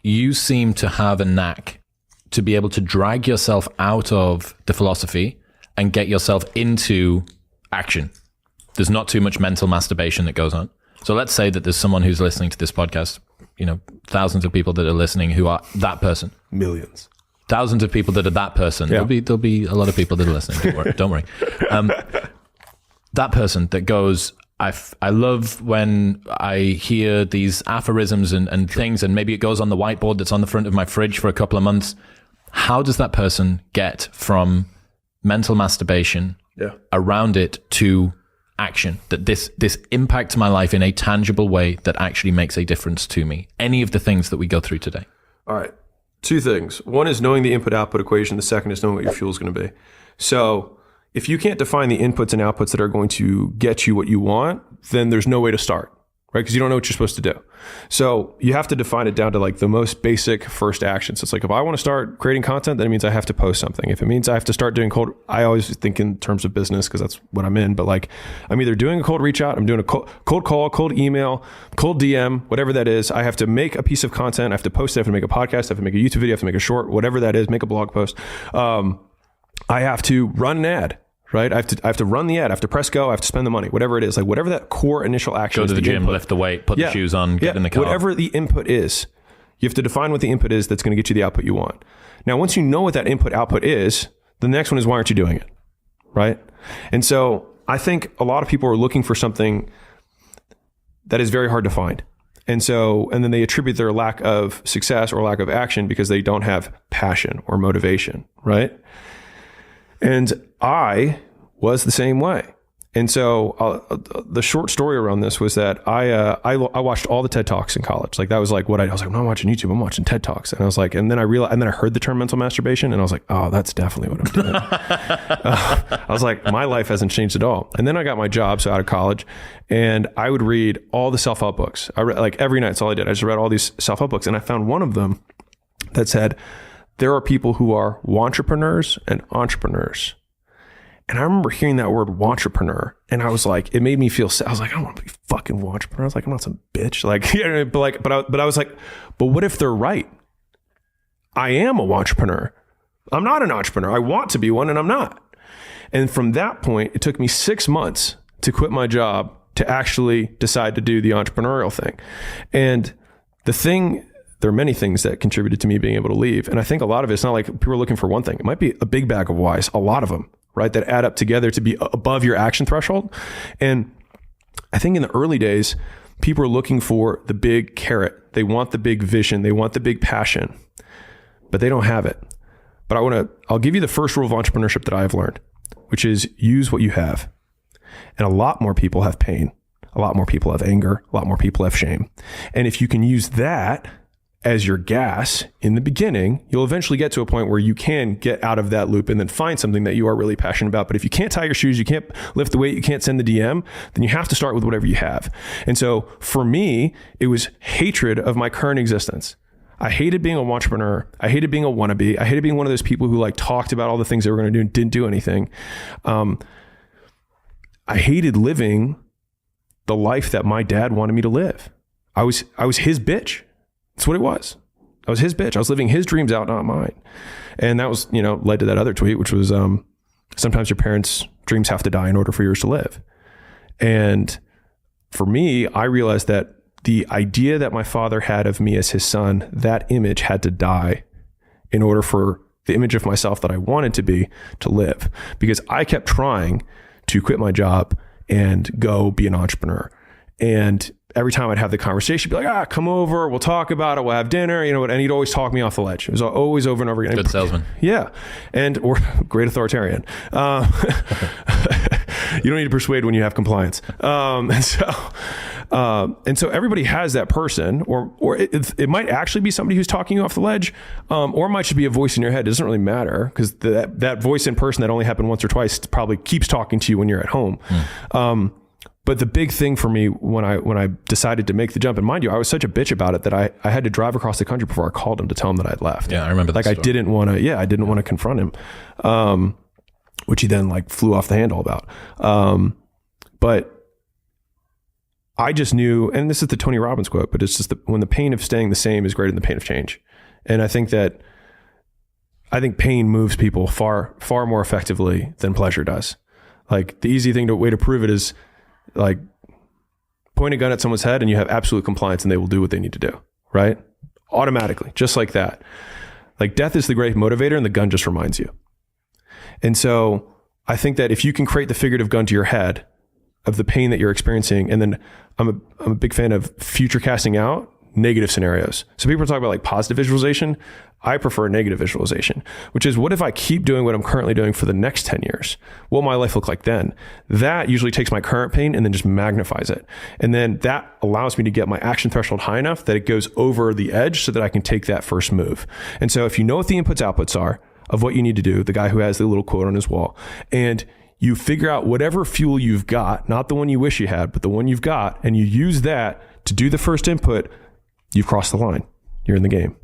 you seem to have a knack to be able to drag yourself out of the philosophy and get yourself into action. There's not too much mental masturbation that goes on. So let's say that there's someone who's listening to this podcast, thousands of people that are listening who are that person. Millions. Thousands of people that are that person. Yeah. There'll be a lot of people that are listening. Don't worry. That person that goes, I love when I hear these aphorisms and things, and maybe it goes on the whiteboard that's on the front of my fridge for a couple of months. How does that person get from mental masturbation around it to action, that this impacts my life in a tangible way that actually makes a difference to me? Any of the things that we go through today. All right. Two things. One is knowing the input-output equation. The second is knowing what your fuel is going to be. So if you can't define the inputs and outputs that are going to get you what you want, then there's no way to start, right? Because you don't know what you're supposed to do. So you have to define it down to like the most basic first action. So it's like, if I want to start creating content, then it means I have to post something. If it means I have to start doing I always think in terms of business because that's what I'm in. But like, I'm either doing a cold reach out, I'm doing a cold call, cold email, cold DM, whatever that is. I have to make a piece of content. I have to post it. I have to make a podcast. I have to make a YouTube video. I have to make a short, whatever that is, make a blog post. I have to run an ad. Right? I have to run the ad. I have to press go. I have to spend the money, whatever it is, like whatever that core initial action is. Go to the gym, input. lift the weight, put the shoes on, get in the car. Whatever the input is, you have to define what the input is that's going to get you the output you want. Now, once you know what that input output is, the next one is, why aren't you doing it? Right? And so I think a lot of people are looking for something that is very hard to find. And then they attribute their lack of success or lack of action because they don't have passion or motivation. Right? And I was the same way. And so the short story around this was that I watched all the TED Talks in college. Like that was like what I was like, I'm not watching YouTube, I'm watching TED Talks. And I was like, and then I realized, and then I heard the term mental masturbation and I was like, oh, that's definitely what I'm doing. I was like, my life hasn't changed at all. And then I got my job, so out of college, and I would read all the self-help books. I read like every night. That's all I did. I just read all these self-help books. And I found one of them that said, there are people who are wantrepreneurs and entrepreneurs. And I remember hearing that word wantrepreneur, and I was like, it made me feel sad. I was like, I don't want to be fucking wantrepreneur. I was like, I'm not some bitch. Like, but I was like, but what if they're right? I am a wantrepreneur. I'm not an entrepreneur. I want to be one, and I'm not. And from that point, it took me 6 months to quit my job to actually decide to do the entrepreneurial thing. And there are many things that contributed to me being able to leave. And I think a lot of it's not like people are looking for one thing. It might be a big bag of whys, a lot of them, right? That add up together to be above your action threshold. And I think in the early days, people are looking for the big carrot. They want the big vision. They want the big passion, but they don't have it. But I'll give you the first rule of entrepreneurship that I have learned, which is use what you have. And a lot more people have pain. A lot more people have anger. A lot more people have shame. And if you can use that as your gas in the beginning, you'll eventually get to a point where you can get out of that loop and then find something that you are really passionate about. But if you can't tie your shoes, you can't lift the weight, you can't send the DM, then you have to start with whatever you have. And so for me, it was hatred of my current existence. I hated being an entrepreneur. I hated being a wannabe. I hated being one of those people who like talked about all the things they were going to do and didn't do anything. I hated living the life that my dad wanted me to live. I was his bitch. That's what it was. I was his bitch. I was living his dreams out, not mine. And that was, led to that other tweet, which was, sometimes your parents' dreams have to die in order for yours to live. And for me, I realized that the idea that my father had of me as his son, that image had to die in order for the image of myself that I wanted to be to live. Because I kept trying to quit my job and go be an entrepreneur. And every time I'd have the conversation, he'd be like, come over, we'll talk about it, we'll have dinner, and he'd always talk me off the ledge. It was always over and over again. Good salesman. Yeah. Or great authoritarian. You don't need to persuade when you have compliance. And so everybody has that person, or it might actually be somebody who's talking you off the ledge, or it might just be a voice in your head. It doesn't really matter, because that voice in person that only happened once or twice probably keeps talking to you when you're at home. But the big thing for me when I decided to make the jump, and mind you, I was such a bitch about it that I had to drive across the country before I called him to tell him that I'd left. Yeah, I remember that. Like I didn't want to confront him, which he then like flew off the handle about. But I just knew, and this is the Tony Robbins quote, but it's just when the pain of staying the same is greater than the pain of change. And I think pain moves people far, far more effectively than pleasure does. Like the easy way to prove it is like point a gun at someone's head and you have absolute compliance and they will do what they need to do, right? Automatically, just like that. Like death is the great motivator and the gun just reminds you. And so I think that if you can create the figurative gun to your head of the pain that you're experiencing, and then I'm a big fan of future casting out negative scenarios. So people talk about like positive visualization. I prefer negative visualization, which is what if I keep doing what I'm currently doing for the next 10 years? What will my life look like then? That usually takes my current pain and then just magnifies it. And then that allows me to get my action threshold high enough that it goes over the edge so that I can take that first move. And so if you know what the inputs, outputs are of what you need to do, the guy who has the little quote on his wall, and you figure out whatever fuel you've got, not the one you wish you had, but the one you've got, and you use that to do the first input, you've crossed the line. You're in the game.